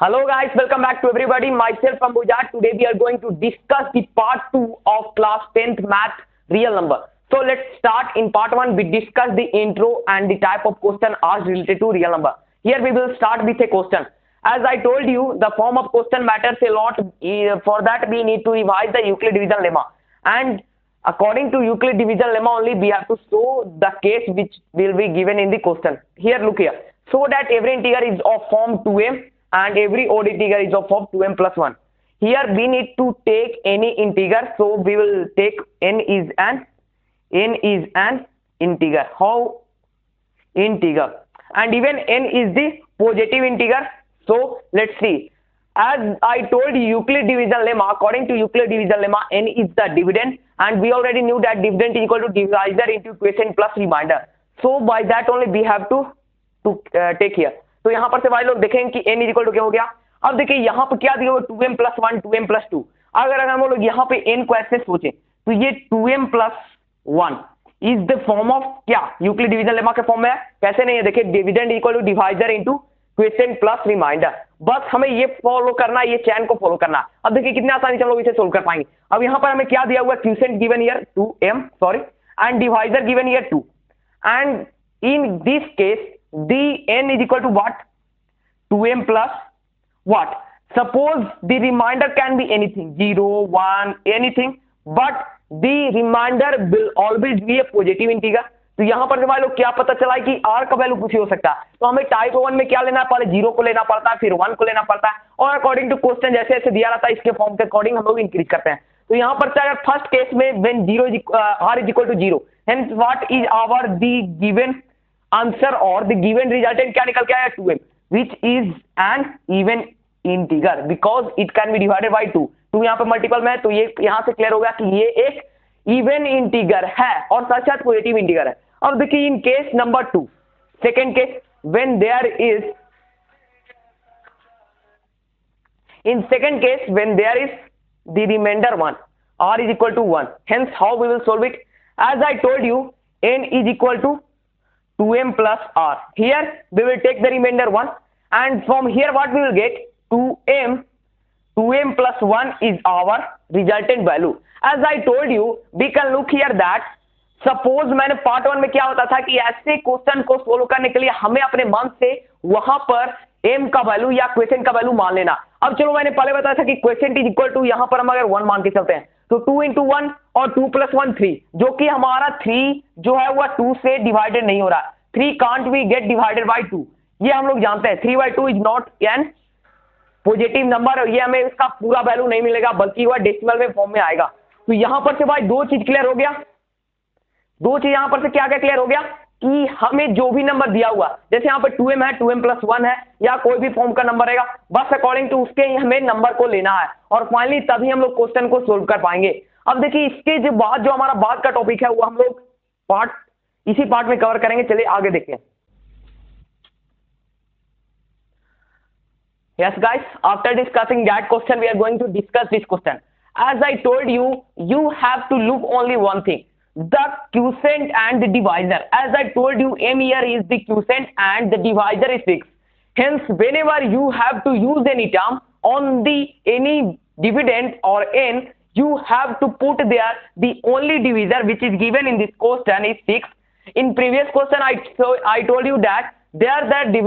Hello guys, welcome back to everybody. Myself Ambuja. Today we are going to discuss the part 2 of class 10th math real number. So let's start. In part 1 we discuss the intro and the type of question asked related to real number. Here we will start with a question. As I told you, the form of question matters a lot. For that we need to revise the Euclid Division lemma, and according to Euclid Division lemma only we have to show the case which will be given in the question. Here look here. So that every integer is of form 2m and every odd integer is of form 2m plus 1. Here we need to take any integer, so we will take n is an integer. How? Integer, and even n is the positive integer. So let's see. As I told you, Euclid Division lemma, according to Euclid Division lemma, n is the dividend, and we already knew that dividend is equal to divisor into quotient plus remainder. So by that only we have to take here. तो यहाँ पर से भाई लोग देखेंगे कि n is equal to क्या हो गया. अब देखिए यहाँ पर क्या दिया हुआ 2m प्लस 1 2m प्लस 2. अगर हम लोग यहाँ पे n को ऐसे सोचे तो ये 2m plus 1 is the form of क्या यूक्लिड डिवीजन लेमा के फॉर्म में है. कैसे नहीं है, देखिए dividend equal to divisor into quotient plus remainder. बस हमें ये फॉलो करना है, ये चैन को फॉलो करना है. अब देखिए कितनी आसानी से हम लोग इसे सोल्व कर पाएंगे. अब यहाँ पर हमें क्या दिया हुआ, quotient given here 2m sorry and divisor given here 2, and in this case the n is equal to what, 2m plus what. Suppose the remainder can be anything, 0 1 anything, but the remainder will always be a positive integer. तो यहाँ पर भाई लोग क्या पता चला है कि r का वैल्यू कुछ ही हो सकता है. तो हमें टाइप 1 में क्या लेना है, पहले 0 को लेना पड़ता है, फिर 1 को लेना पड़ता है, और अकॉर्डिंग टू क्वेश्चन जैसे जैसे दिया रहता है इसके फॉर्म के अकॉर्डिंग हम लोग इंक्रीज करते हैं. तो यहाँ पर चाहे फर्स्ट केस में when r is equal to 0, hence what is our the given answer और द गिवन रिजल्टेंट क्या निकल के आया, 2m, which is an even integer because it can be divided by 2. 2 यहाँ पे मल्टीपल में है, तो ये यहाँ से क्लियर हो गया कि ये एक इवन इंटीगर है और साथ साथ पॉजिटिव इंटीगर है. अब देखिए in case number 2, second case, when there is in second case when there is the remainder 1, r is equal to 1, hence how we will solve it. As I told you, n is equal to 2m plus r. Here we will take the remainder 1, and from here what we will get, 2m plus 1 is our resultant value. As I told you, we can look here that suppose मैंने part 1 में क्या होता था कि ऐसे question को solve करने के लिए हमें अपने मन से वहां पर m का वैल्यू या क्वोशिएंट का वैल्यू मान लेना. अब चलो मैंने पहले बताया था कि क्वोशिएंट इज इक्वल टू, यहां पर हम अगर 1 मान के चलते हैं तो 2 into 1 और 2 plus 1 3, जो कि हमारा 3 जो है वह 2 से डिवाइडेड नहीं हो रहा. 3 can't we get divided by 2, ये हम लोग जानते हैं. 3/2 is not an positive number, ये हमें इसका पूरा वैल्यू नहीं मिलेगा बल्कि वह डेसिमल में फॉर्म में आएगा. तो यहां पर से भाई दो चीज क्लियर हो गया. दो चीज यहां पर से क्या क्या क्लियर हो गया कि हमें जो भी नंबर दिया हुआ, जैसे यहाँ पर 2m है, 2m प्लस 1 है, या कोई भी फॉर्म का नंबर रहेगा, बस अकॉर्डिंग टू उसके हमें नंबर को लेना है और फाइनली तभी हम लोग क्वेश्चन को सोल्व कर पाएंगे. अब देखिए इसके जो बाद जो हमारा बाद का टॉपिक है वो हम लोग इसी पार्ट में कवर करेंगे. चलिए आगे देखें. Yes guys, after discussing that question we are going to discuss this question. As I told you, you have to look only one thing, the quotient and the divisor. As I told you, m here is the quotient and the divisor is 6. Hence whenever you have to use any term on the any dividend or n, you have to put there the only divisor which is given in this question is 6. In previous question I told you that there the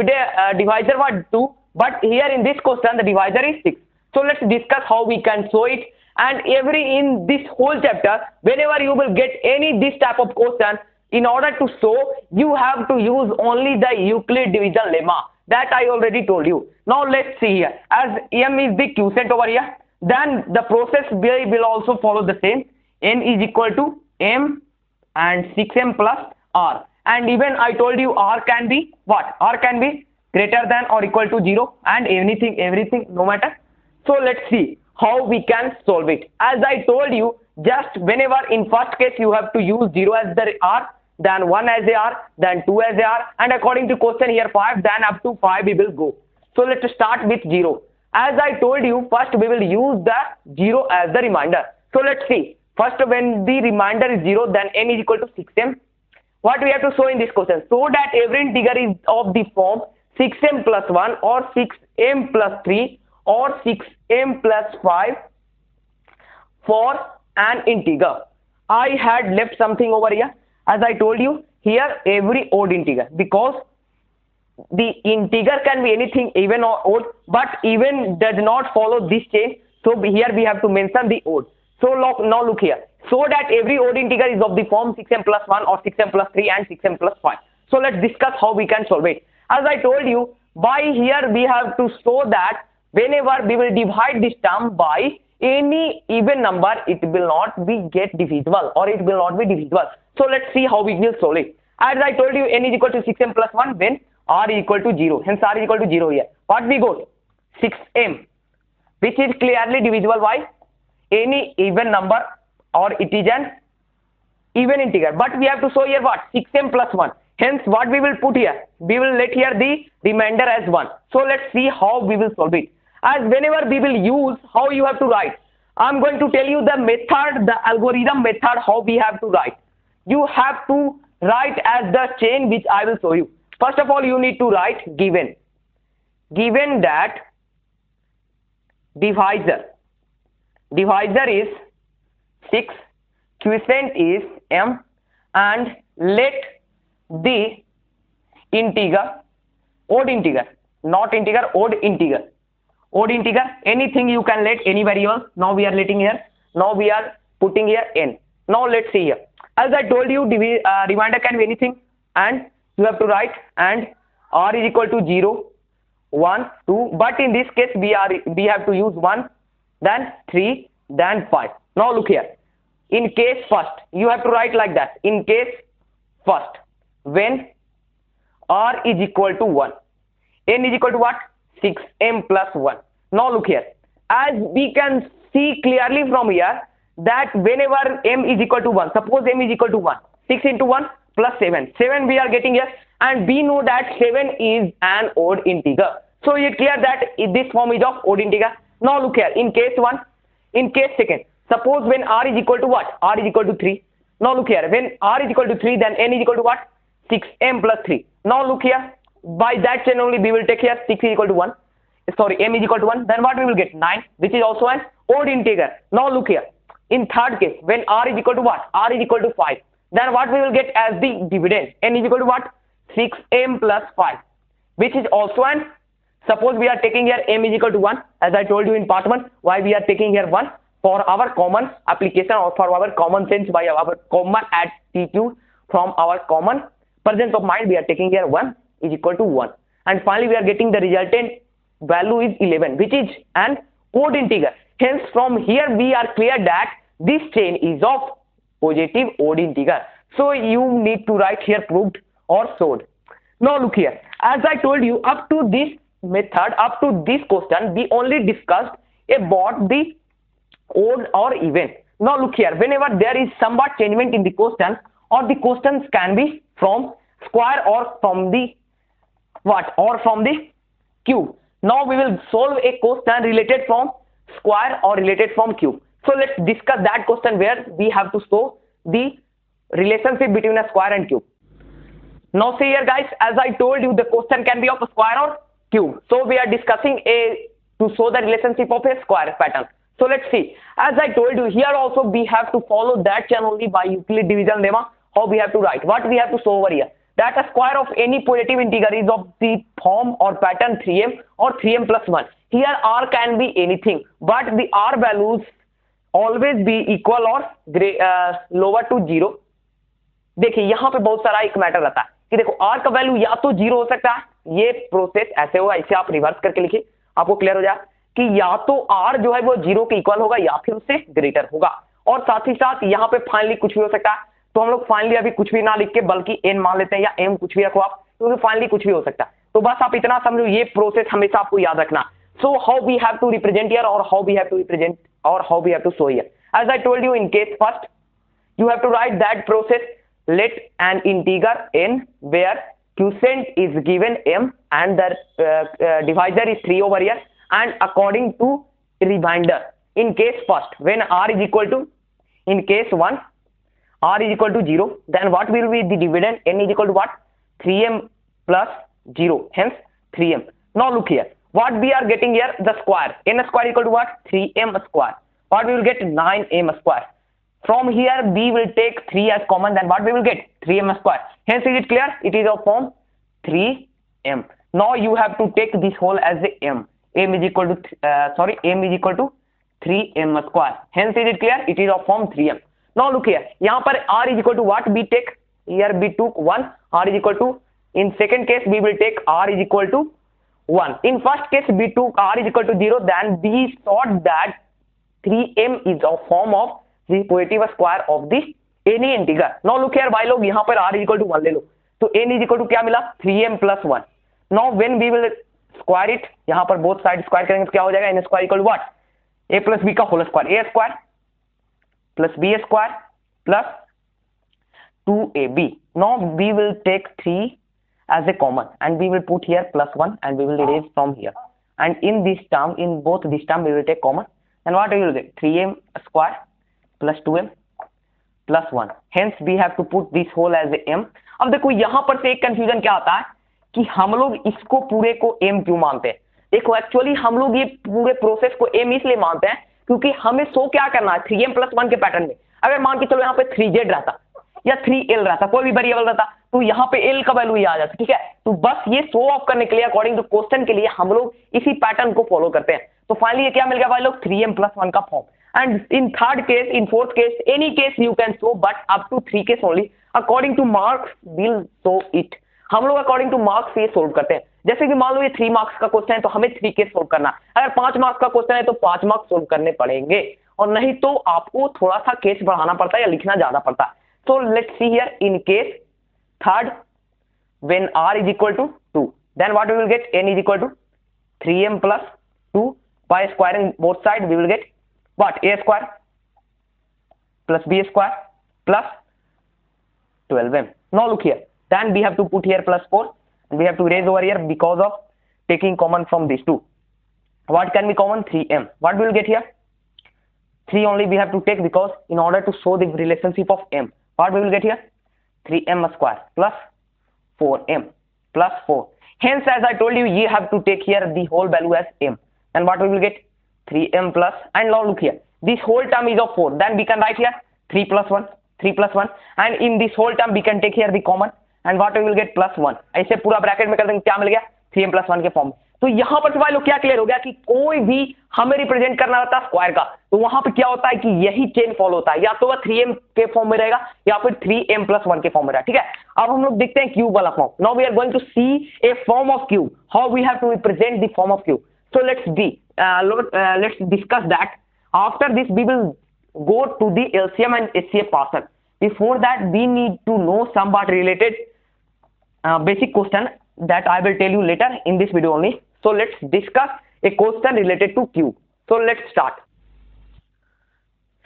divisor was 2, but here in this question the divisor is 6. So let's discuss how we can show it. And in this whole chapter, whenever you will get any this type of question, in order to show, you have to use only the Euclid Division lemma that I already told you. Now let's see here. As m is the quotient over here, then the process will also follow the same. N is equal to m and 6m plus r, and even I told you r can be what? R can be greater than or equal to 0 and everything no matter. So let's see how we can solve it. As I told you, just whenever in first case you have to use 0 as the r, then 1 as a r, then 2 as a r, and according to question here 5, then up to 5 we will go. So let's start with 0. As I told you, first we will use the 0 as the remainder. So let's see. First when the remainder is 0, then n is equal to 6m. What we have to show in this question? So that every integer is of the form 6m plus 1 or 6 6m plus 3 or 6m plus 5 for an integer. I had left something over here. As I told you, here every odd integer, because the integer can be anything, even or odd, but even does not follow this chain. So here we have to mention the odd. So now look here. So that every odd integer is of the form 6m plus 1 or 6m plus 3 and 6m plus 5. So let's discuss how we can solve it. As I told you, by here we have to show that whenever we will divide this term by any even number, it will not be get divisible, or it will not be divisible. So let's see how we will solve it. As I told you, n is equal to 6m plus 1 when r is equal to 0. Hence r is equal to 0 here. What we got? 6m, which is clearly divisible by any even number, or it is an even integer. But we have to show here what? 6m plus 1. Hence what we will put here? We will let here the remainder as 1. So let's see how we will solve it. As whenever we will use, how you have to write. I'm going to tell you the method, the algorithm method, how we have to write. You have to write as the chain which I will show you. First of all, you need to write given. Given that divisor is 6, quotient is m, and let the integer, odd integer, not integer, odd integer, anything you can let, any variable. Now we are letting here, now we are putting here n. Now let's see here. As I told you, remainder can be anything, and you have to write, and r is equal to 0, 1, 2, but in this case we have to use 1, then 3, then 5. Now look here. In case first, you have to write like that. In case first, when r is equal to 1, n is equal to what? 6m plus 1. Now look here. As we can see clearly from here, that whenever m is equal to 1, suppose m is equal to 1, 6 into 1 plus 7. 7 we are getting here, and we know that 7 is an odd integer. So it's clear that this form is of odd integer. Now look here. In case 1, in case second, suppose when r is equal to what? R is equal to 3. Now look here. When r is equal to 3, then n is equal to what? 6m plus 3. Now look here. By that chain only we will take here 6 is equal to 1. Sorry, m is equal to 1. Then what we will get? 9, which is also an odd integer. Now look here. In third case, when r is equal to what? R is equal to 5. Then what we will get as the dividend? N is equal to what? 6m plus 5, which is also an, suppose we are taking here m is equal to 1, as I told you in part 1, why we are taking here 1? For our common application, or for our common sense, by our common attitude, from our common presence of mind, we are taking here 1 is equal to 1. And finally we are getting the resultant value is 11, which is an odd integer. Hence from here we are clear that this chain is of positive odd integer. So you need to write here proved or showed. Now look here. As I told you, up to this method, up to this question, we only discussed about the odd or even. Now look here. Whenever there is somewhat changement in the question, or the questions can be from square or from the what? Or from the cube. Now we will solve a question related from square or related from cube. So let's discuss that question where we have to show the relationship between a square and cube. Now see here guys, as I told you, the question can be of a square or cube. So we are discussing to show the relationship of a square pattern. So let's see. As I told you, here also we have to follow that chain only by Euclid Division lemma. How we have to write? What we have to show over here? That a square of any positive integer is of the form or pattern 3m or 3m plus 1. Here r can be anything, but the r values always be equal or lower to 0. देखिए यहाँ पे बहुत सारा एक matter रहता है कि देखो r का वैल्यू या तो 0 हो सकता है, ये प्रोसेस ऐसे होगा, इसे आप रिवर्स करके लिखिए, आपको क्लियर हो जाए कि या तो r जो है वो 0 के इक्वल होगा या फिर उससे ग्रेटर होगा, और साथ ही साथ यहाँ पे फाइनली कुछ भी हो सकता है. तो हम लोग फाइनली अभी कुछ भी ना लिख के बल्कि n मान लेते हैं, या m कुछ भी रखो आप, क्योंकि फाइनली कुछ भी हो सकता है. तो बस आप इतना समझो, ये प्रोसेस हमेशा आपको याद रखना. So how we have to represent here, or how we have to represent, or how we have to show here. As I told you, in case first, you have to write that process. Let an integer n where quotient is given m and the divisor is 3 over here, and according to remainder. In case first, when r is equal to, in case 1, r is equal to 0, then what will be the dividend? N is equal to what? 3m plus 0, hence 3m. Now look here. what we are getting here, the square, n square equal to what, 3m square. What we will get, 9m square. From here we will take 3 as common, then what we will get, 3m square. Hence is it clear, it is of form 3m. Now you have to take this whole as the m is equal to m is equal to 3m square. Hence is it clear, it is of form 3m. Now look here, यहाँ पर r is equal to what we take, here we took 1, r is equal to, in second case we will take r is equal to 1. In first case we took r is equal to 0, then we thought that 3m is a form of the positive square of this any integer. Now look here भाई लोग, यहाँ पर r is equal to 1 ले लो, तो n is equal to क्या मिला, 3m plus 1. Now when we will square it, यहाँ पर both side square करेंगे तो क्या हो जाएगा, n square equal to what, a plus b का whole square, a square plus b square plus 2ab. Now we will take 3 as a common and we will put here plus 1 and we will erase from here, and in this term, in both this term we will take common, and what we will get, 3m square plus 2m plus 1. Hence we have to put this whole as a m. अब देखो यहाँ पर से एक confusion क्या आता है कि हम लोग इसको पूरे को m क्यों मानते हैं. देखो एक्चुअली हम लोग ये पूरे प्रोसेस को m इसलिए मानते हैं क्योंकि हमें शो क्या करना है, 3m plus 1 के पैटर्न में. अगर मान के चलो यहाँ पे 3z रहता या 3l रहता, कोई भी वेरिएबल रहता, तो यहाँ पे l का वैल्यू ही आ जाता, ठीक है. तो बस ये शो ऑफ करने के लिए अकॉर्डिंग टू क्वेश्चन के लिए हम लोग इसी पैटर्न को फॉलो करते हैं. तो फाइनली ये क्या मिल गया भाई लोग, 3m plus 1 का form. And in third case, in fourth case, any case you can show, but up to 3 case only. According to marks, we'll show it. हम लोग according to marks ये solve करते हैं. जैसे कि मान लो ये 3 marks का क्वेश्चन है तो हमें 3 केस सोल्व करना. अगर 5 मार्क्स का क्वेश्चन है तो 5 मार्क्स सोल्व करने पड़ेंगे, और नहीं तो आपको थोड़ा सा केस बढ़ाना पड़ता है या लिखना ज्यादा पड़ता है. So let's see here in case third, when r is equal to 2, then what we will get, n is equal to 3m plus 2. By squaring both sides we will get what, a square plus b square plus 12m. Now look here, then we have to put here plus 4 and we have to erase over here because of taking common from these two. What can be common, 3m. What we will get here, 3 only we have to take because in order to show the relationship of m. What we will get here, 3m square plus 4m plus 4. Hence as I told you, you have to take here the whole value as m, and what we will get, 3m plus, and now look here, this whole term is of 4, then we can write here 3 plus 1, 3 plus 1, and in this whole term we can take here the common, and what we will get, plus 1. ऐसे पूरा bracket में कर देंगे, क्या मिल गया, 3m plus 1 के form में. तो यहाँ पर भाई लोग क्या क्लियर हो गया कि कोई भी हमें रिप्रेजेंट करना होता है स्क्वायर का, तो वहां पे क्या होता है कि यही चेन फॉलो होता है, या तो वह 3m के फॉर्म में रहेगा या फिर 3m plus 1 के फॉर्म में रहेगा, ठीक है. अब हम लोग देखते हैं क्यूब वाला form. Now we are going to see a form of cube, how we have to represent the form of cube. So let's discuss that. After this we will go to the LCM and HCF parcel. Before that we need to know somewhat related basic question that I will tell you later in this video only. So let's discuss a question related to cube. So let's start.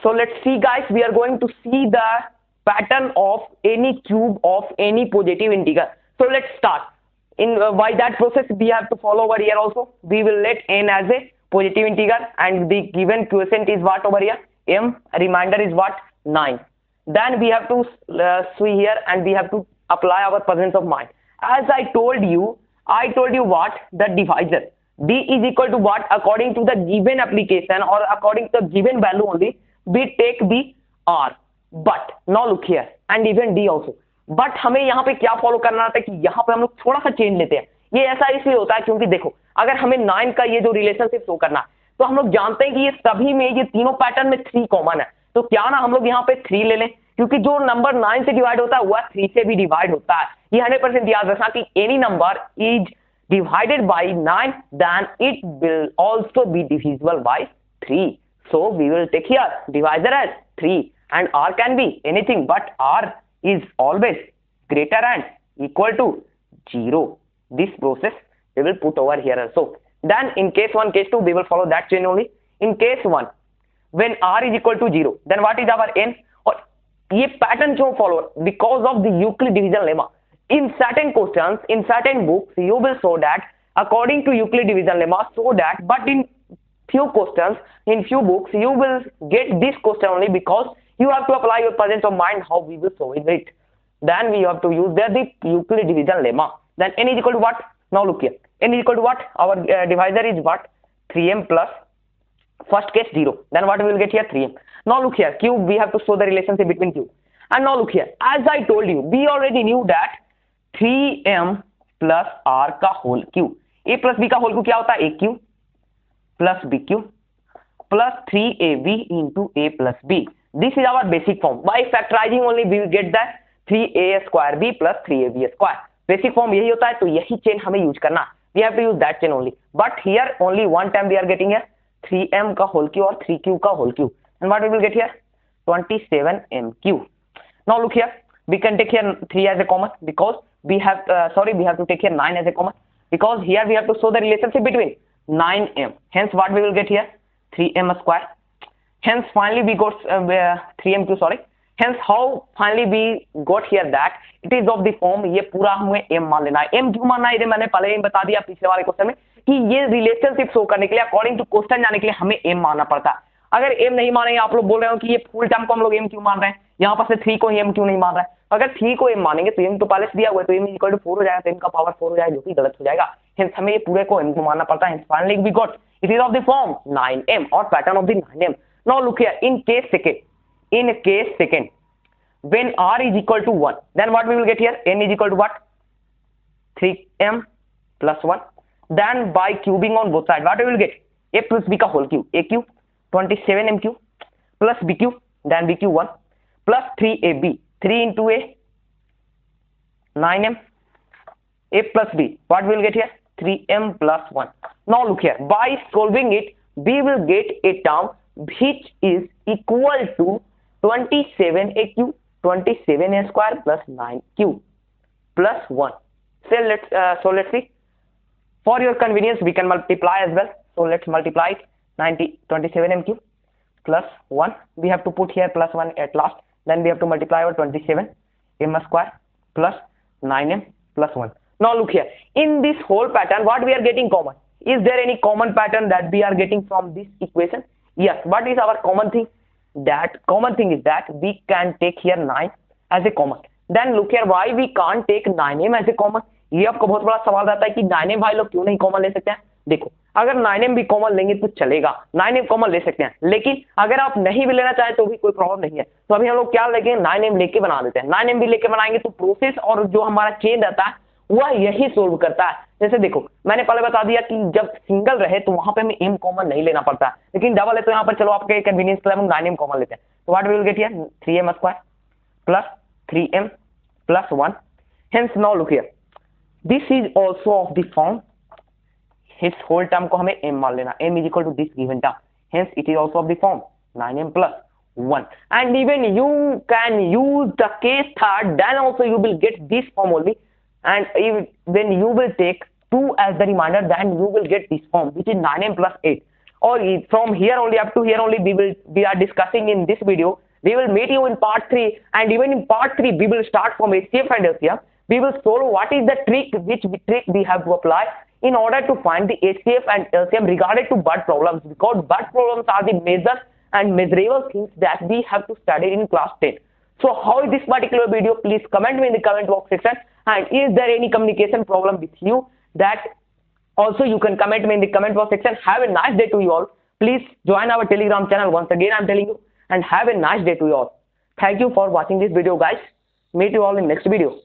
So let's see guys, we are going to see the pattern of any cube of any positive integer. So let's start. In by that process we have to follow over here also. We will let n as a positive integer and the given quotient is what over here, m, remainder is what, 9. Then we have to see here and we have to apply our presence of mind. As I told you what, the divisor d is equal to what, according to the given application or according to the given value only we take the r. But now look here, and even d also. But हमें यहाँ पे क्या follow करना होता है कि यहाँ पे हम लोग थोड़ा सा चेंज लेते हैं. ये ऐसा इसलिए होता है क्योंकि देखो, अगर हमें 9 का ये जो रिलेशनशिप शो करना है तो हम लोग जानते हैं कि ये सभी में, ये तीनों पैटर्न में 3 कॉमन है. तो क्या ना हम लोग यहाँ पे 3 ले लें, क्योंकि जो नंबर 9 से डिवाइड होता है वह 3 से भी डिवाइड होता है. ये 100% याद रखना कि any number is divided by 9 then it will also be divisible by 3. So we will take here divisor as 3 and r can be anything, but r is always greater and equal to 0. This process we will put over here also. Then in case 1, case 2 we will follow that chain only. In case 1, when r is equal to 0, then what is our n? और ये pattern क्यों follow? Because of the Euclid Division lemma. In certain questions, in certain books, you will show that according to Euclid Division lemma, so that, but in few questions, in few books, you will get this question only because you have to apply your presence of mind how we will solve it. Then we have to use there the Euclid Division lemma. Then n is equal to what? Now look here, n is equal to what? Our divisor is what? 3m plus first case 0. Then what we will get here? 3m. Now look here, cube, we have to show the relationship between cube. And now look here, as I told you, we already knew that 3m plus r का whole cube, a plus b का whole cube क्या होता है? a cube plus b cube plus 3ab into a plus b. This is our basic form. By factorizing only we will get that 3a square b plus 3ab square. Basic form यही होता है, तो यही chain हमें use करना. We have to use that chain only. But here only one time we are getting here 3m का whole cube और 3q का whole cube. And what we will get here? 27m cube. Now look here, we can take here 3 as a common because we have we have to take here 9 as a common because here we have to show the relationship between 9m. Hence what we will get here? 3m square. Hence finally we got 3m cube, sorry. Hence how finally we got here that it is of the form, ये पूरा हमें m मान लेना है. m क्यों मानना है? मैंने पहले ही बता दिया पिछले वाले क्वेश्चन में कि ये रिलेशनशिप शो करने के लिए अकॉर्डिंग टू क्वेश्चन जाने के लिए हमें m मानना पड़ता है. अगर m नहीं मानेंगे, आप लोग बोल रहे हो कि ये फुल टर्म को हम लोग m क्यों मान रहे हैं, यहाँ पर से 3 को ही m क्यों नहीं मान रहे हैं. अगर 3 को m मानेंगे तो m तो पहले से दिया हुआ है, तो m इक्वल टू 4 हो जाएगा, तो m का पावर 4 हो जाएगा, जो कि गलत हो जाएगा. हेंस हमें ये पूरे को m को मानना पड़ता है. Finally we got it is of the form 9m और pattern of the 9m. Now look here, in case second when r is equal to 1, then what we will get here? n is equal to what? 3m plus 1. Then by cubing on both sides, what we will get? a plus b का whole cube, a cube 27m cube plus b cube, then b cube 1 plus 3ab, 3 into a 9m, a plus b, what we will get here? 3m plus 1. Now look here, by solving it we will get a term which is equal to 27a cube, 27a square plus 9q plus 1. So let's see. For your convenience, we can multiply as well. So let's multiply it. 27m cube plus 1. We have to put here plus 1 at last. Then we have to multiply over 27m square plus 9m plus 1. Now look here. In this whole pattern, what we are getting common? Is there any common pattern that we are getting from this equation? Yes. What is our common thing? That common thing is that we can take here 9 as a common. Then look here, why we can't take 9m as a common? ये आपको बहुत बड़ा सवाल रहता है कि 9m भाई लोग क्यों नहीं कॉमन ले सकते हैं. देखो, अगर 9m भी कॉमन लेंगे तो चलेगा, 9m कॉमन ले सकते हैं, लेकिन अगर आप नहीं भी लेना चाहे तो भी कोई प्रॉब्लम नहीं है. तो अभी हम लोग क्या लेंगे? 9m लेके बना देते हैं. 9m भी लेके बनाएंगे तो प्रोसेस और जो हमारा चेन रहता है वह यही सोल्व करता है. जैसे देखो, मैंने पहले बता दिया कि जब सिंगल रहे तो वहां पे हमें m कॉमन नहीं लेना पड़ता है, लेकिन डबल है तो यहाँ पर चलो आपके कन्वीनियंस के लिए हम 9m कॉमन लेते हैं. तो what we will get here? 3m square plus 3m plus 1. Hence now look here, this is also of the form, इस होल टर्म को हमें m मान लेना, m is equal to this given term. Hence it is also of the form 9m plus 1. And even you can use the case third, then also you will get this form only. And when you will take 2 as the remainder, then you will get this form, which is 9m plus 8. Or from here only up to here only we are discussing in this video. We will meet you in part 3, and even in part 3 we will start from HCF and LCM. We will solve what is the trick we have to apply in order to find the HCF and LCM regarding to bird problems, because bird problems are the major and measurable things that we have to study in class 10. So how is this particular video? Please comment me in the comment box section. And is there any communication problem with you? That also you can comment me in the comment box section. Have a nice day to you all. Please join our Telegram channel. Once again I'm telling you, and have a nice day to you all. Thank you for watching this video, guys. Meet you all in next video.